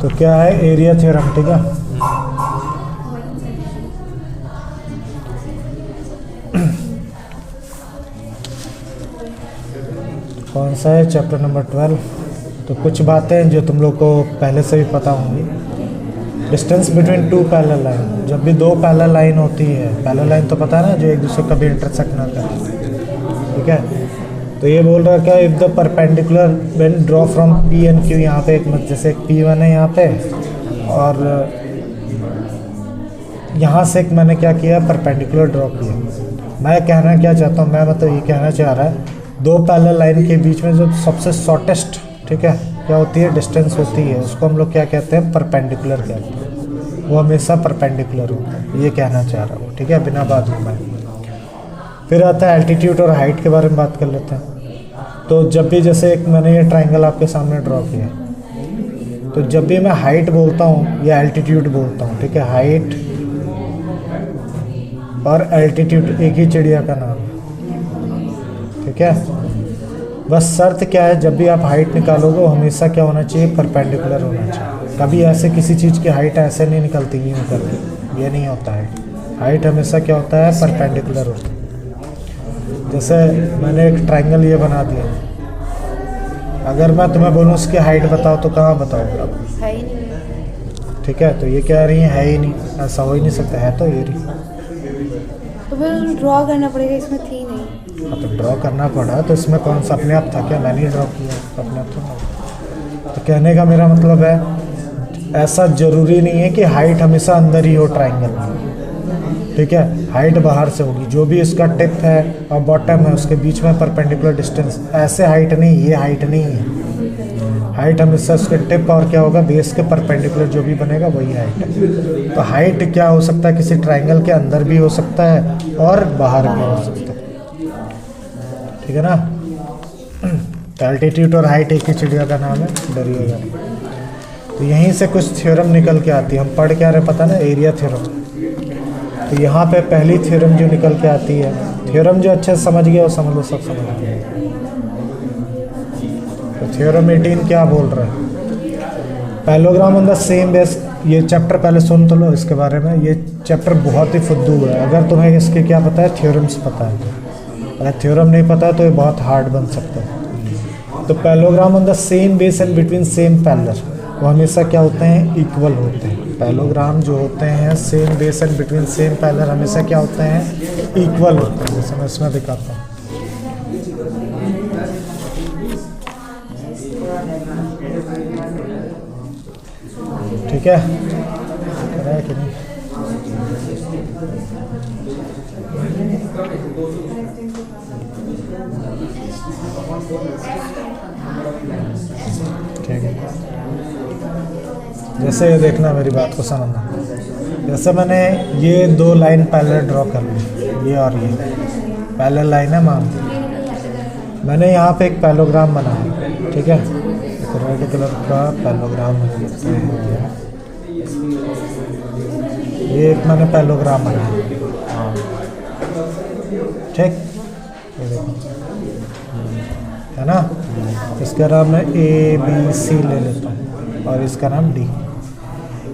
तो क्या है, एरिया थ्योरम, ठीक है। कौन सा है, चैप्टर नंबर 12। तो कुछ बातें जो तुम लोग को पहले से भी पता होंगी। Distance between two parallel line, जब भी दो पैरेलल लाइन होती है, पैरेलल लाइन तो पता है ना, जो एक दूसरे कभी इंटरसेक्ट ना करे, ठीक है। तो ये बोल रहा है क्या, if the perpendicular when draw from P and Q, यहाँ पे एक जैसे एक P1 है यहाँ पे, और यहाँ से एक मैंने क्या किया, परपेंडिकुलर ड्रॉ किया। मैं कहना क्या चाहता हूँ, मैं मतलब ये कहना चाह रहा है, दो पैरेलल लाइन के बीच में जो सबसे शॉर्टेस्ट, ठीक है, क्या होती है, डिस्टेंस होती है, उसको हम लोग क्या कहते हैं, परपेंडिकुलर कहते हैं। वो हमेशा परपेंडिकुलर होता है, ये कहना चाह रहा हूँ, ठीक है, बिना बात में। फिर आता है एल्टीट्यूड और हाइट के बारे में बात कर लेते हैं। तो जब भी जैसे एक मैंने ये ट्राइंगल आपके सामने ड्रॉ किया, तो जब भी मैं हाइट बोलता हूँ या एल्टीट्यूड बोलता हूँ, ठीक है, हाइट और एल्टीट्यूड एक ही चिड़िया का नाम है, ठीक है। बस शर्त क्या है, जब भी आप हाइट निकालोगे वो हमेशा क्या होना चाहिए, परपेंडिकुलर होना चाहिए। कभी ऐसे किसी चीज़ की हाइट ऐसे नहीं निकलती, यूँ करके, ये नहीं होता है। हाइट हमेशा क्या होता है, परपेंडिकुलर होता है। जैसे मैंने एक ट्राइंगल ये बना दिया, अगर मैं तुम्हें बोलूँ उसकी हाइट बताओ तो कहाँ बताओगे आप, है ही नहीं, ठीक है। तो ये कह रही है ही नहीं, ऐसा हो ही नहीं सकता, है तो ये रही। तो फिर ड्रॉ करना पड़ेगा, इसमें थी नहीं। हाँ, तो ड्रॉ करना पड़ा, तो इसमें कौन सा अपने आप था क्या, मैंने ही ड्रॉ किया अपने आप तो कहने का मेरा मतलब है, ऐसा ज़रूरी नहीं है कि हाइट हमेशा अंदर ही हो ट्राइंगल में, ठीक है। हाइट बाहर से होगी, जो भी इसका टिप है और बॉटम है उसके बीच में परपेंडिकुलर डिस्टेंस, ऐसे हाइट नहीं, ये हाइट नहीं है। हाइट हमेशा उसके टिप और क्या होगा, बेस के परपेंडिकुलर जो भी बनेगा वही हाइट है। तो हाइट क्या हो सकता है, किसी ट्राइंगल के अंदर भी हो सकता है और बाहर भी हो सकता है, ठीक है ना। एल्टीट्यूड और हाइट एक ही चिड़िया का नाम है, डरिएगा। तो यहीं से कुछ थ्योरम निकल के आती है, हम पढ़ क्या रहे पता ना, एरिया थ्योरम। तो यहाँ पे पहली थ्योरम जो निकल के आती है, थ्योरम जो अच्छे से समझ गया वो समझ लो, सब समझ गया। तो थ्योरम 18 क्या बोल रहा है, parallelogram on the same base. ये चैप्टर पहले सुन तो लो इसके बारे में, ये चैप्टर बहुत ही फुद्दू है। अगर तुम्हें इसके क्या पता है, थ्योरम्स पता है, अगर थ्योरम नहीं पता है तो ये बहुत हार्ड बन सकता है। तो parallelogram on the same base and between same parallel, वो हमेशा क्या होते हैं, इक्वल होते हैं। पैरेललोग्राम जो होते हैं same base and between same parallel हमेशा क्या होते हैं, इक्वल होते हैं। जैसे मैं इसमें दिखाता हूँ, ठीक है, है कि नहीं। ठीक है, जैसे ये देखना, मेरी बात को समझना। जैसे मैंने ये दो लाइन पैरेलल ड्रॉ कर ली, ये और ये पैरेलल लाइन है मान, मैंने यहाँ पे एक पैरेललोग्राम बनाया, ठीक है, एक रेड कलर का पैरेललोग्राम है, ये एक मैंने पैरेललोग्राम बनाया, ठीक, ये देखो, है ना। इसका नाम मैं ABC ले लेता हूँ और इसका नाम D।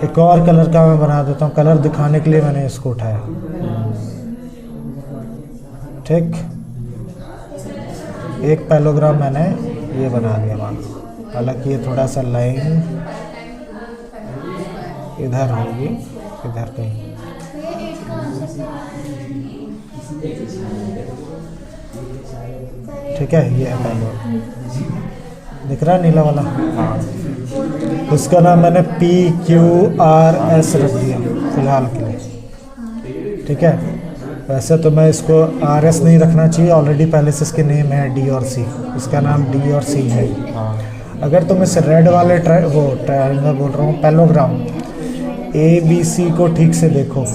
एक और कलर का मैं बना देता हूँ, कलर दिखाने के लिए मैंने इसको उठाया, ठीक। एक पैरेललोग्राम मैंने ये बना दिया मान, हालांकि ये थोड़ा सा लाइन इधर होगी, इधर कहीं, ठीक है। ये है पैरेललोग्राम, दिख रहा है नीला वाला, उसका नाम मैंने PQRS रख दिया फिलहाल के लिए, ठीक है। वैसे तो मैं इसको RS नहीं रखना चाहिए, ऑलरेडी पहले से इसके नेम है D और C, इसका नाम D और C है। अगर तुम इस रेड वाले ट्रायंगल बोल रहा हूँ पैरेललोग्राम ABC को ठीक से देखो,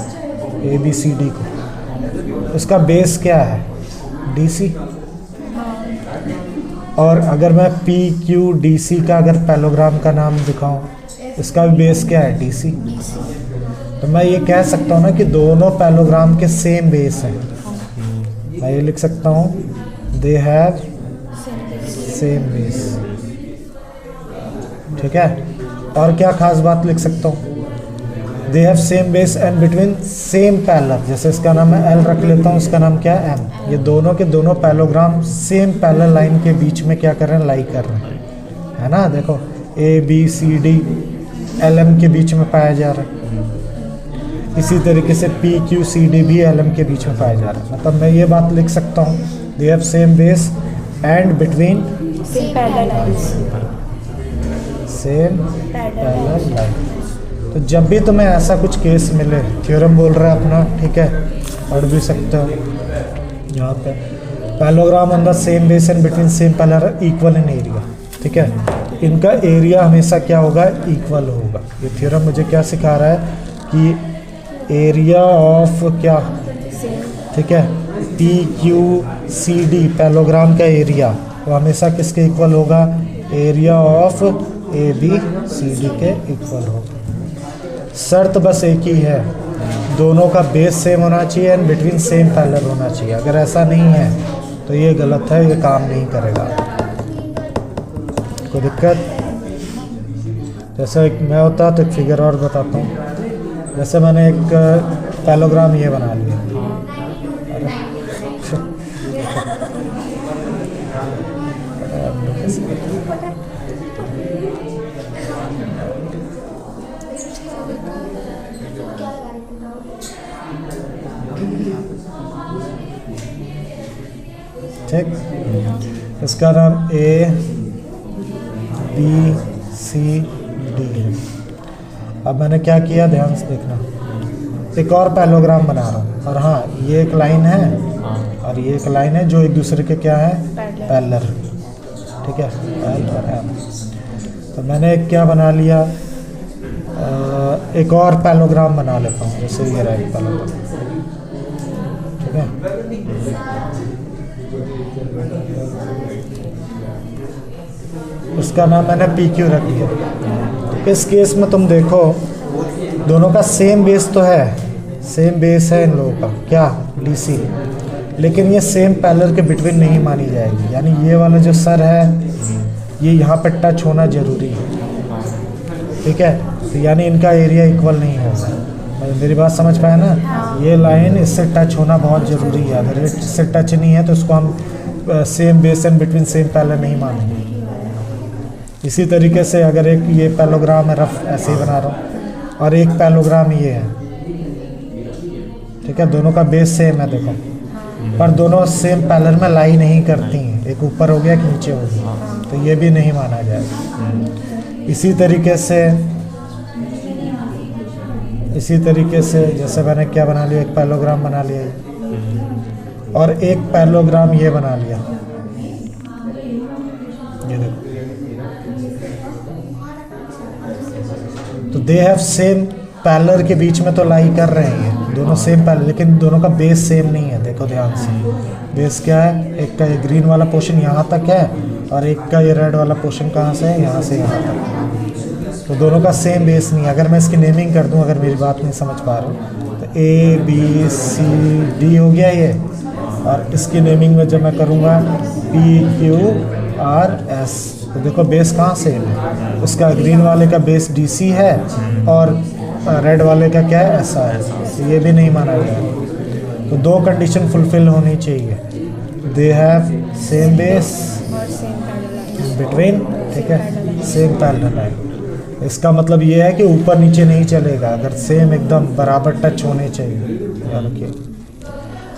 ABCD को, इसका बेस क्या है, DC। और अगर मैं PQDC का अगर पैरेललोग्राम का नाम दिखाऊं, इसका भी बेस क्या है, DC। तो मैं ये कह सकता हूँ ना कि दोनों पैरेललोग्राम के सेम बेस हैं। मैं ये लिख सकता हूँ, दे हैव सेम बेस, ठीक है। और क्या खास बात लिख सकता हूँ, they have same base and between same parallel. जैसे इसका नाम मैं एल रख लेता हूँ, इसका नाम क्या है एम। ये दोनों के दोनों पैरेललोग्राम सेम पैरेलल लाइन के बीच में क्या कर रहे हैं, लाई कर रहे हैं, है ना। देखो A B C D L M के बीच में पाया जा रहा है। इसी तरीके से पी क्यू सी डी भी एल एम के बीच में पाया जा रहा है। मतलब मैं ये बात लिख सकता हूँ, they have same base and between same parallel lines. Same parallel line. तो जब भी तुम्हें ऐसा कुछ केस मिले, थ्योरम बोल रहा है अपना, ठीक है, पढ़ भी सकते हो यहाँ पे, parallelogram on the same base and between same parallel equal in area, ठीक है। इनका एरिया हमेशा क्या होगा, इक्वल होगा। ये थ्योरम मुझे क्या सिखा रहा है कि एरिया ऑफ क्या, ठीक है, P Q C D parallelogram का एरिया वो हमेशा किसके इक्वल होगा, area of A B C D के इक्वल होगा। शर्त बस एक ही है, दोनों का बेस सेम होना चाहिए एंड बिटवीन सेम पैरेलल होना चाहिए। अगर ऐसा नहीं है तो ये गलत है, ये काम नहीं करेगा। कोई दिक्कत? जैसे एक मैं होता तो एक फिगर और बताता हूँ। जैसे मैंने एक पैरेललोग्राम ये बना लिया, ठीक, इसका नाम ए बी सी डी है। अब मैंने क्या किया, ध्यान से देखना, एक और पैरेललोग्राम बना रहा हूँ, और हाँ ये एक लाइन है और ये एक लाइन है जो एक दूसरे के क्या है, पैरेलल, ठीक है, एल और एम। तो मैंने एक क्या बना लिया, एक और पैरेललोग्राम बना लेता हूँ, जैसे ये रहा एक पैरेललोग्राम, ठीक है। उसका नाम मैंने पी क्यू रख दिया। इस केस में तुम देखो दोनों का सेम बेस तो है, सेम बेस है इन लोगों का क्या, डी सी, लेकिन ये सेम पैरेलल के बिटवीन नहीं मानी जाएगी। यानी ये वाला जो सर है ये यहाँ पर टच होना जरूरी है, ठीक है। तो यानी इनका एरिया इक्वल नहीं होगा। मेरी बात समझ पाए ना, ये लाइन इससे टच होना बहुत ज़रूरी है। अगर इससे टच नहीं है तो उसको हम same base and between same parallel नहीं मानेंगे। इसी तरीके से अगर एक ये पैरेललोग्राम है, रफ ऐसे ही बना रहा हूँ, और एक पैरेललोग्राम ये है, ठीक है, दोनों का बेस सेम है देखो, पर दोनों सेम पैरेलल में लाई नहीं करती हैं, एक ऊपर हो गया एक नीचे हो गया, तो ये भी नहीं माना जाएगा। इसी तरीके से जैसे मैंने क्या बना लिया, एक पैरेललोग्राम बना लिया और एक पैरेललोग्राम ये बना लिया, ये देखो, तो दे हैव सेम पैरेलल के बीच में तो लाई कर रहे हैं दोनों सेम पैरेलल, लेकिन दोनों का बेस सेम नहीं है। देखो ध्यान से, बेस क्या है, एक का ये ग्रीन वाला पोर्शन यहाँ तक है और एक का ये रेड वाला पोर्शन कहाँ से है, यहाँ से यहाँ तक, तो दोनों का सेम बेस नहीं है। अगर मैं इसकी नेमिंग कर दूँ, अगर मेरी बात नहीं समझ पा रहा हूँ, तो ए बी सी डी हो गया ये, और इसकी नेमिंग में जब मैं करूँगा पी क्यू आर एस, तो देखो बेस कहाँ सेम है, उसका ग्रीन वाले का बेस डी सी है और रेड वाले का क्या है, ऐसा है, तो ये भी नहीं माना गया। तो दो कंडीशन फुलफिल होनी चाहिए, they have same base between, ठीक है, सेम पैरेलल लाइन। इसका मतलब ये है कि ऊपर नीचे नहीं चलेगा, अगर सेम एकदम बराबर टच होने चाहिए।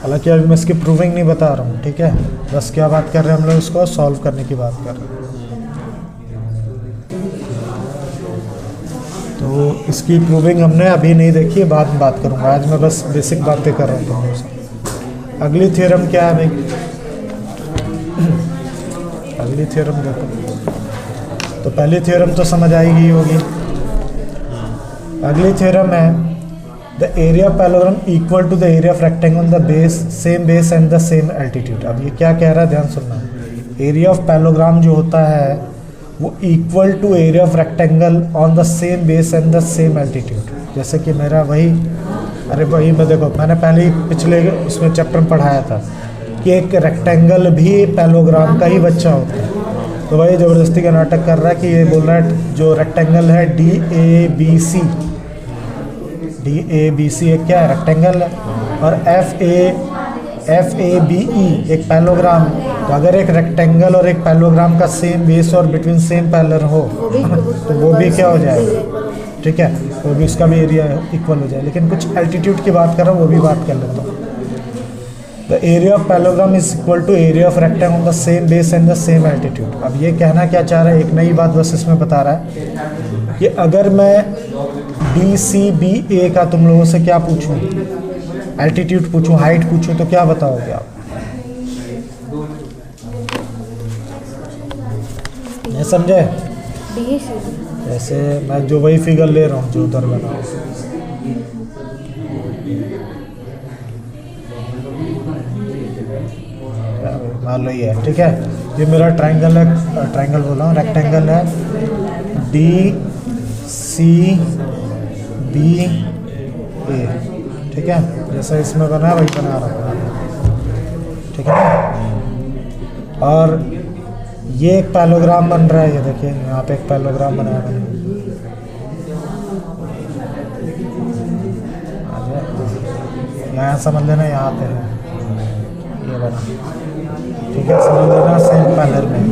हालांकि अभी मैं इसकी प्रूविंग नहीं बता रहा हूँ, ठीक है, बस क्या बात कर रहे हैं हम लोग, इसको सॉल्व करने की बात कर रहे हैं। तो इसकी प्रूविंग हमने अभी नहीं देखी है, बाद में बात करूँगा, आज मैं बस बेसिक बातें कर रहा हूँ। अगली थ्योरम क्या है भाई, अगली थ्योरम देखो, तो पहली थ्योरम तो समझ आएगी होगी। अगली थ्योरम है the area of parallelogram equal to the area of rectangle on the base, same base and the same altitude. अब ये क्या कह रहा है, ध्यान सुनना, एरिया ऑफ पैरेललोग्राम जो होता है वो equal to area of rectangle on the same base and the same altitude. जैसे कि मेरा वही, अरे वही मैं देखो, मैंने पहले ही पिछले उसमें चैप्टर में पढ़ाया था कि एक रेक्टेंगल भी पैरेललोग्राम का ही बच्चा होता है। तो भाई ज़बरदस्ती का नाटक कर रहा है कि ये बोल रहा है जो रेक्टेंगल है DABC एक क्या है, रेक्टेंगल है, और FABE एक पैलोग्राम है। तो अगर एक रेक्टेंगल और एक पैलोग्राम का सेम बेस और बिटवीन सेम पैलर हो तो वो भी क्या हो जाएगा, ठीक है, वो भी उसका भी एरिया इक्वल हो जाए। लेकिन कुछ एल्टीट्यूड की बात कर रहा हूँ, वो भी बात कर लेता हूँ। The area of parallelogram is equal to area of rectangle on the same base and the same altitude. अब ये कहना क्या चाह रहा है, एक नई बात बस इसमें बता रहा है कि अगर मैं DCBA का तुम लोगों से क्या पूछूं, एल्टीट्यूड पूछूं, हाइट पूछूं, तो क्या बताओगे आप? नहीं समझे? जैसे मैं जो वही फिगर ले रहा हूँ जो उधर बना, मान लो ये है, ठीक है, ये मेरा ट्रायंगल है, ट्रायंगल बोल रहा हूँ, रेक्टेंगल है DCBA, ठीक है, जैसा इसमें बना है वही बना रहा हूँ, ठीक है। और ये एक पैलोग्राम बन रहा है, ये देखिए यहाँ पे एक पैलोग्राम बनाया मैंने, यहाँ समझ लेना, यहाँ पे है ये बना, ठीक है, समझ लेना, सेम पैलर में,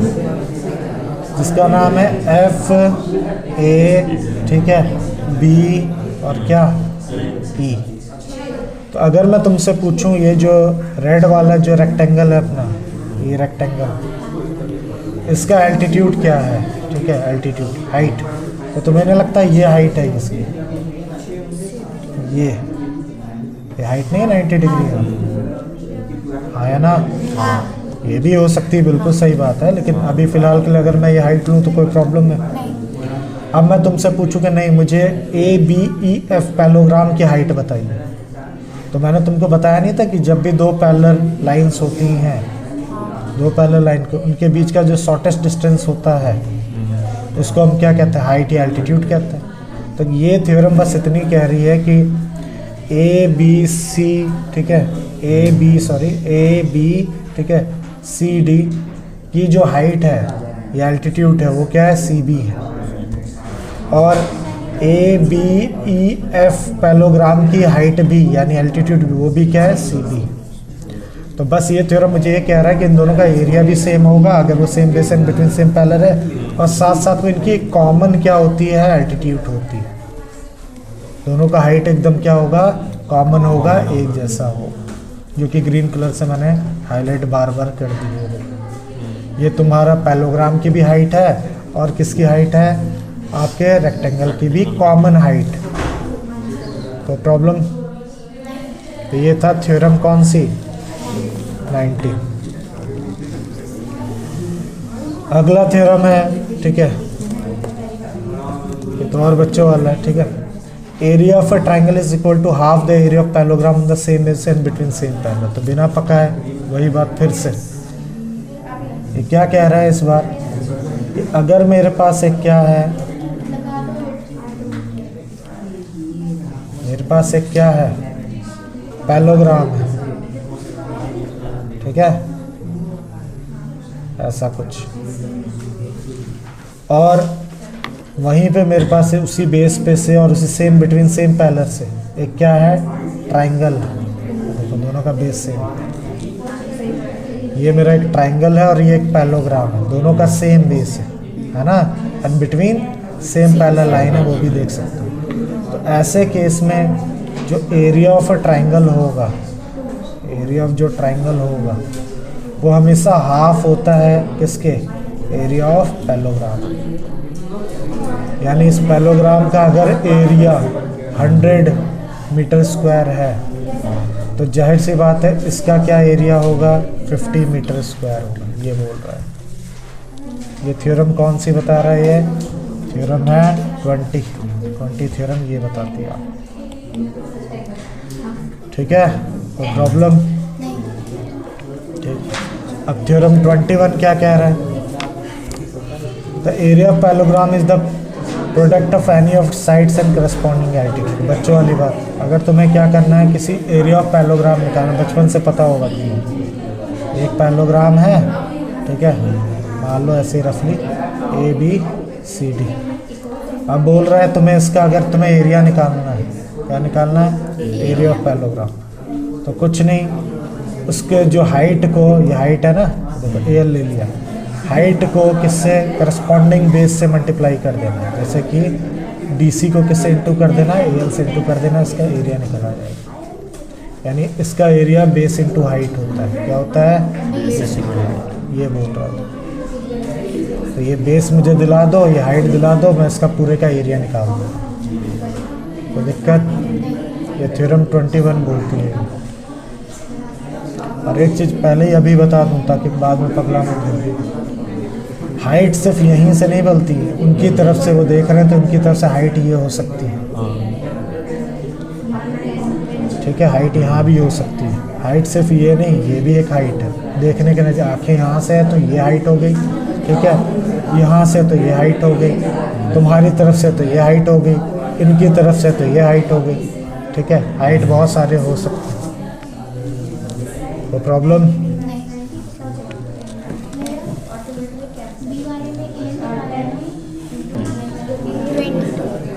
जिसका नाम है FA, ठीक है, B और क्या E। तो अगर मैं तुमसे पूछूं ये जो रेड वाला जो रेक्टेंगल है अपना, ये रेक्टेंगल, इसका एल्टीट्यूड क्या है, ठीक है, एल्टीट्यूड हाइट, तो तुम्हें नहीं लगता ये हाइट है इसकी, ये हाइट नहीं है 90 डिग्री का, हाँ है ना? ये भी हो सकती है, बिल्कुल सही बात है, लेकिन अभी फ़िलहाल के लिए अगर मैं ये हाइट लूँ तो कोई प्रॉब्लम है? अब मैं तुमसे पूछूं कि नहीं मुझे ABEF पैलोग्राम की हाइट बताइए, तो मैंने तुमको बताया नहीं था कि जब भी दो पैरेलल लाइंस होती हैं, दो पैरेलल लाइन को उनके बीच का जो शॉर्टेस्ट डिस्टेंस होता है उसको हम क्या कहते हैं, हाइट या एल्टीट्यूड कहते हैं। तो ये थ्योरम बस इतनी कह रही है कि ABC, ठीक है, AB, ठीक है, CD की जो हाइट है या एल्टीट्यूड है वो क्या है, CB है, और ABEF पैलोग्राम की हाइट भी यानी एल्टीट्यूड भी, वो भी क्या है, CB। तो बस ये थ्योरम मुझे ये कह रहा है कि इन दोनों का एरिया भी सेम होगा अगर वो same base and between same parallel है, और साथ साथ में इनकी कॉमन क्या होती है, एल्टीट्यूड होती है। दोनों का हाइट एकदम क्या होगा, कॉमन होगा, एक जैसा हो, जो कि ग्रीन कलर से मैंने हाईलाइट बार बार कर दी है। ये तुम्हारा पैलोग्राम की भी हाइट है और किसकी हाइट है, आपके रेक्टेंगल की भी कॉमन हाइट। तो प्रॉब्लम, तो ये था थ्योरम कौन सी, 90। अगला थ्योरम है, ठीक है, ये तो और बच्चों वाला है, ठीक है, area of a triangle is equal to half the area of parallelogram the same base and between same parallel. तो बिना पका है, वही बात फिर से, ये क्या कह रहा है इस बार कि अगर मेरे पास एक क्या है, मेरे पास एक क्या है, पैलोग्राम है, ठीक है, ऐसा कुछ, और वहीं पे मेरे पास है उसी बेस पे से और उसी सेम बिटवीन सेम पैरेलल से एक क्या है, ट्राइंगल। देखो दोनों का बेस सेम, ये मेरा एक ट्राइंगल है और ये एक पैलोग्राम है, दोनों का सेम बेस है ना, and between same parallel line है, वो भी देख सकते हो। तो ऐसे केस में जो एरिया ऑफ अ ट्राइंगल होगा, एरिया ऑफ जो ट्राइंगल होगा वो हमेशा हाफ होता है किसके, एरिया ऑफ पैलोग्राम। यानी इस पैलोग्राम का अगर एरिया 100 मीटर स्क्वायर है तो जाहिर सी बात है इसका क्या एरिया होगा, 50 मीटर स्क्वायर होगा, ये बोल रहा है। ये थ्योरम कौन सी बता रहा है, ये थ्योरम है 20 थ्योरम ये बताती है आप, ठीक है, कोई प्रॉब्लम? ठीक, अब थ्योरम 21 क्या कह रहा है, the area of parallelogram is the product of any of sides and corresponding altitude. बच्चों वाली बात, अगर तुम्हें क्या करना है, किसी एरिया ऑफ पैलोग्राम निकालना, बचपन से पता होगा तुम्हें, एक पैलोग्राम है, ठीक है, मान लो ऐसे रफली ABCD। अब बोल रहा है तुम्हें इसका, अगर तुम्हें एरिया निकालना है, क्या निकालना है? Area of parallelogram. तो कुछ नहीं, उसके जो हाइट को, ये हाइट है ना, देखो AL ले लिया, हाइट को किससे करस्पॉन्डिंग बेस से मल्टीप्लाई कर देना है। जैसे कि DC को किससे इंटू कर देना है? AL से इंटू कर देना, इसका एरिया निकल आ जाएगा। यानी इसका एरिया बेस इंटू हाइट होता है। क्या होता है? Base into height. ये बोल रहा था। तो ये बेस मुझे दिला दो, ये हाइट दिला दो, मैं इसका पूरे का एरिया निकाल दूँ। तो दिक्कत, ये थ्योरम 21 बोलती है। और एक चीज़ पहले ही अभी बता दूँ ताकि बाद में पगला मत हो। हाइट सिर्फ यहीं से नहीं बनती है, उनकी तरफ से वो देख रहे हैं तो उनकी तरफ से हाइट ये हो सकती है। ठीक है, हाइट यहाँ भी हो सकती है। हाइट सिर्फ ये नहीं, ये भी एक हाइट है। देखने के नजर आंखें यहाँ से है तो ये हाइट हो गई, ठीक है, यहाँ से तो ये हाइट हो गई, तुम्हारी तरफ से तो ये हाइट हो गई, इनकी तरफ से तो ये हाइट हो गई। ठीक है, हाइट बहुत सारे हो सकते हैं। तो प्रॉब्लम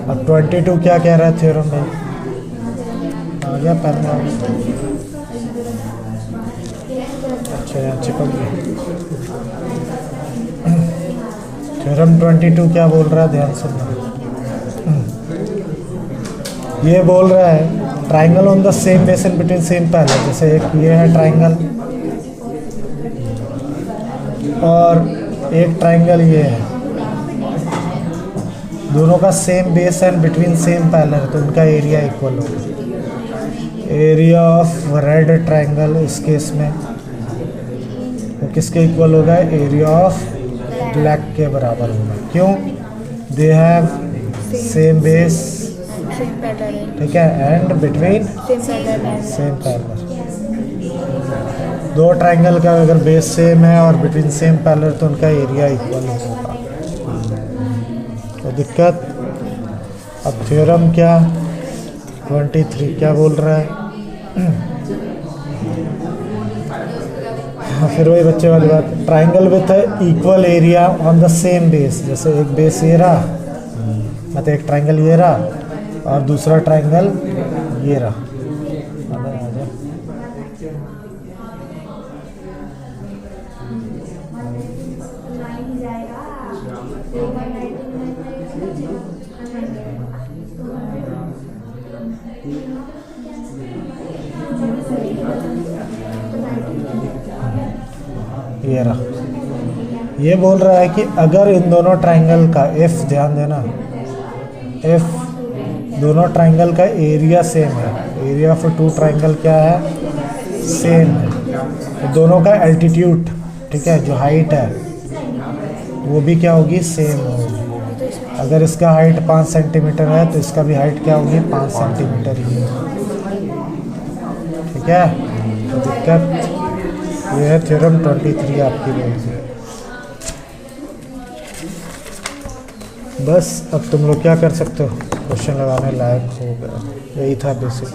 अब 22 क्या कह रहा है थ्योरम में? आ गया पेन? अच्छा यहाँ चिपक गया। थ्योरम 22 क्या बोल रहा है, ध्यान सुनना। ये बोल रहा है triangle on the same base in between same parallel. जैसे एक ये है ट्राइंगल और एक ट्राइंगल ये है, दोनों का same base and between same parallel, तो उनका एरिया इक्वल होगा। एरिया ऑफ रेड ट्राइंगल इस केस में वो किसके इक्वल होगा? एरिया ऑफ ब्लैक के बराबर होगा। क्यों? दे हैव सेम बेस, ठीक है, एंड बिटवीन सेम पैरेलल। दो ट्राइंगल का अगर बेस सेम है और बिटवीन सेम पैरेलल तो उनका एरिया इक्वल होगा। तो दिक्कत, अब थ्योरम क्या 23 क्या बोल रहा है? फिर वही बच्चे वाली बात, triangle with equal area on the same base. जैसे एक बेस ये रहा, मतलब एक ट्राइंगल ये रहा और दूसरा ट्राइंगल ये रहा। ये रहा। ये बोल रहा है कि अगर इन दोनों ट्राइंगल का F, ध्यान देना, F दोनों ट्राइंगल का एरिया सेम है, एरिया ऑफ टू ट्राइंगल क्या है? सेम है। तो दोनों का एल्टीट्यूड, ठीक है, जो हाइट है वो भी क्या होगी? सेम होगी। अगर इसका हाइट 5 सेंटीमीटर है तो इसका भी हाइट क्या होगी? 5 सेंटीमीटर ही। ठीक है, तो दिक्कत ये है थ्योरम 23 आपकी बोल है। बस अब तुम लोग क्या कर सकते हो, क्वेश्चन लगाने लायक हो गया। यही था बेसिक।